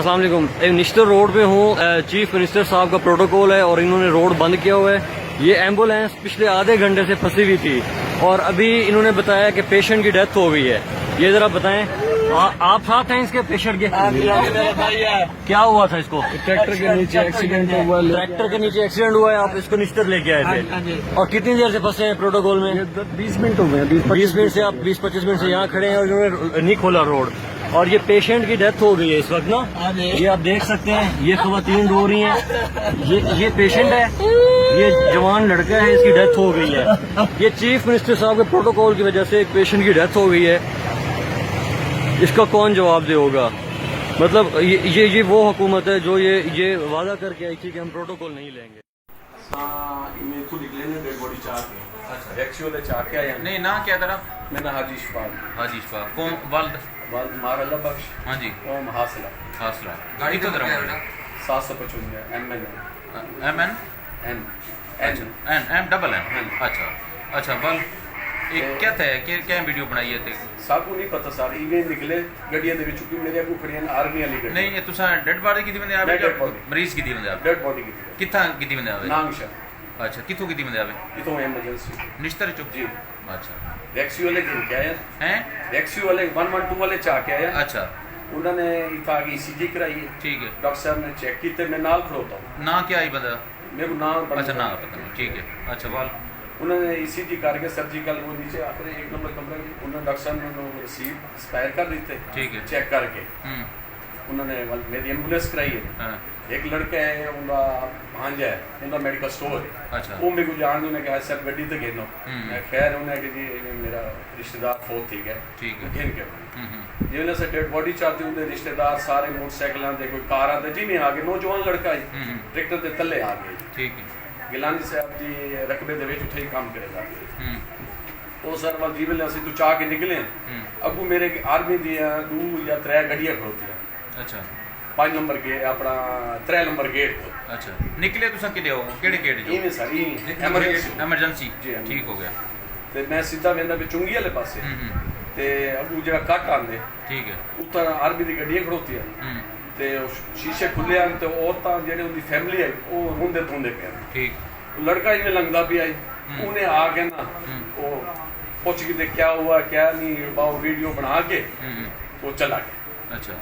अस्सलाम वालेकुम। निश्तर रोड पे हूँ, चीफ मिनिस्टर साहब का प्रोटोकॉल है और इन्होंने रोड बंद किया हुआ है। ये एम्बुलेंस पिछले आधे घंटे से फंसी हुई थी और अभी इन्होंने बताया कि पेशेंट की डेथ हो गई है। ये जरा बताएं, आप साथ हैं इसके पेशेंट के? क्या हुआ था इसको? ट्रैक्टर के नीचे एक्सीडेंट हुआ। ट्रैक्टर के नीचे एक्सीडेंट हुआ है, आप इसको निश्तर लेके आए थे और कितनी देर से फंसे हैं प्रोटोकॉल में? 20 मिनट हो गए। 20 मिनट से आप 20-25 मिनट से यहाँ खड़े हैं और इन्होंने नहीं खोला रोड और ये पेशेंट की डेथ हो गई है इस वक्त ना। ये आप देख सकते हैं, ये खवातीन रो रही हैं। ये पेशेंट है, ये जवान लड़का है, इसकी डेथ हो गई है। ये चीफ मिनिस्टर साहब के प्रोटोकॉल की वजह से एक पेशेंट की डेथ हो गई है। इसका कौन जवाब दे होगा? मतलब ये वो हुकूमत है जो ये वादा करके आई थी कि हम प्रोटोकॉल नहीं लेंगे। अच्छा एक्चुअली चाह के आया नहीं ना क्या तेरा मेरा हाजी इशफाक कौन वाल्द मार अल्लाह बख्श हाँ जी कौन हासिला गाड़ी तो दरा 755 एम डबल एन अच्छा बल एक क्या था कि क्या वीडियो बनाई है ते साकू नहीं पता सर इवें निकले गड्डियां दे विच क्योंकि मेरे को खड़ियां आर्मी वाली गड्डी नहीं ये तुसा डेड बॉडी की दी बंदे आवे मरीज की दी बंदे आवे डेड बॉडी की किथा की दी बंदे आवे नांगशा अच्छा किथों की दी बंदे आवे इतो इमरजेंसी निश्तर चुप जी अच्छा वैक्सी वाले गिन के आया हैं वैक्सी वाले 112 वाले चाह के आया अच्छा उन्होंने इथा की ईसीजी कराई है ठीक है डॉक्टर साहब ने चेक की थे मैं नाल खड़ोता हूं ना क्या आई बंदा मेरे को नाम अच्छा ना पता नहीं ठीक है अच्छा वाल उन्होंने ईसीजी करके सर्जिकल वो नीचे आखिर एक नंबर कमरे में उन्होंने डॉक्टर साहब ने रिसीट एक्सपायर कर दी थे ठीक है चेक करके उन्होंने मेरी एम्बुलेंस कराई है हाँ एक लड़का है उनका भांजा है उनका मेडिकल स्टोर है अच्छा वो मेरे को जान उन्होंने कहा सर गड्डी तो गिनो मैं खैर उन्हें कि जी मेरा रिश्तेदार फोत ठीक है गिन के जिन्हें से डेड बॉडी चाहती उनके रिश्तेदार सारे मोटरसाइकिल दे कोई कार आते जी नहीं आ गए नौजवान लड़का है ट्रैक्टर के तले आ गए ठीक है गिलानी साहब जी रकबे दे विच उत्थे ही काम करेगा वो सर वाल जी वेले असि तू चाह के निकले अगू मेरे आर्मी दी 2 या 3 गड्डियां खड़ोती हैं अच्छा 5 नंबर गेट अपना 3 नंबर गेट तो अच्छा निकले तुसा किदे हो केड़े गेट जो इवें सर एमरजेंसी जी ठीक हो गया ते मैं सीधा वेंदा पे चुंगी वाले पासे ते अगू जेड़ा कट आंदे ठीक है उत्ता आर्मी दी गड्डियां खड़ोती हैं ते शीशे खुले हैं ते औरतां जेड़े उनदी फैमिली है वो रोंदे धोंदे पे ठीक लड़का इवें लंघदा भी आई उन्हें आके ना वो पूछ के देख क्या हुआ क्या नहीं बाव वीडियो बना के वो चला गया अच्छा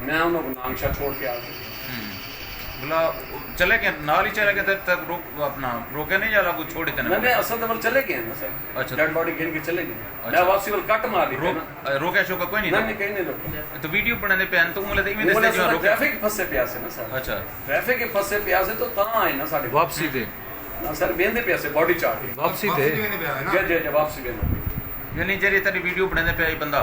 मैं उन्होंने नांगशा छोड़ के आ गया बोला चले गए नाल ही चले गए तब रोक अपना रोके नहीं जाला कुछ छोड़ देना मैंने असल दमल चले गए ना सर अच्छा डेड बॉडी गिन के चले गए मैं वापसी वाल कट मार दी ना रोका शोका कोई नहीं नहीं कहीं नहीं रोका तो वीडियो बनाने पे तो उंगले दे में दसते जो रोके ट्रैफिक फंसे प्यासे ना सर अच्छा ट्रैफिक के फंसे प्यासे तो ता आए ना साडे वापसी दे ना सर बेंदे प्यासे बॉडी चार्ट वापसी दे जे वापसी बेंदे यानी जेरी तेरी वीडियो बनाने पे आई बंदा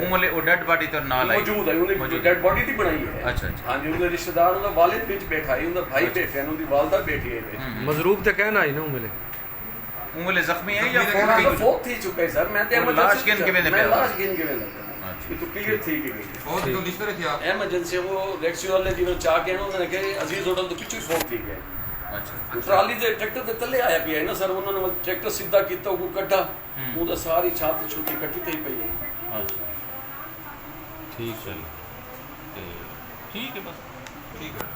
उंगले वो डेड बॉडी तो नाल आई मौजूद है उन्हें डेड बॉडी दी बनाई है अच्छा अच्छा हां जी उनके रिश्तेदार उनका वालिद बीच बैठा है उनका भाई बैठे हैं उनकी वालदा बैठी है मजरूब तो कहना ही ना मिले उंगले जख्मी है या फोक थी चुका है सर मैं तो लाश गिन के वेंदे पे लाश गिन के वेंदे ये तो क्लियर थी कि बहुत तो लिस्ट रखी आप एमरजेंसी वो रेक्सी वाले जिन्होंने चाह के उन्होंने कहे अजीज होटल तो पिछू फोक थी गए अच्छा ट्राली दे ट्रैक्टर दे तले आया पिया है ना सर उन्होंने ट्रैक्टर सीधा कीता को कड्ढा वो सारी छात छुट्टी कट्टी थी पई है अच्छा ठीक है ठीक है बस ठीक है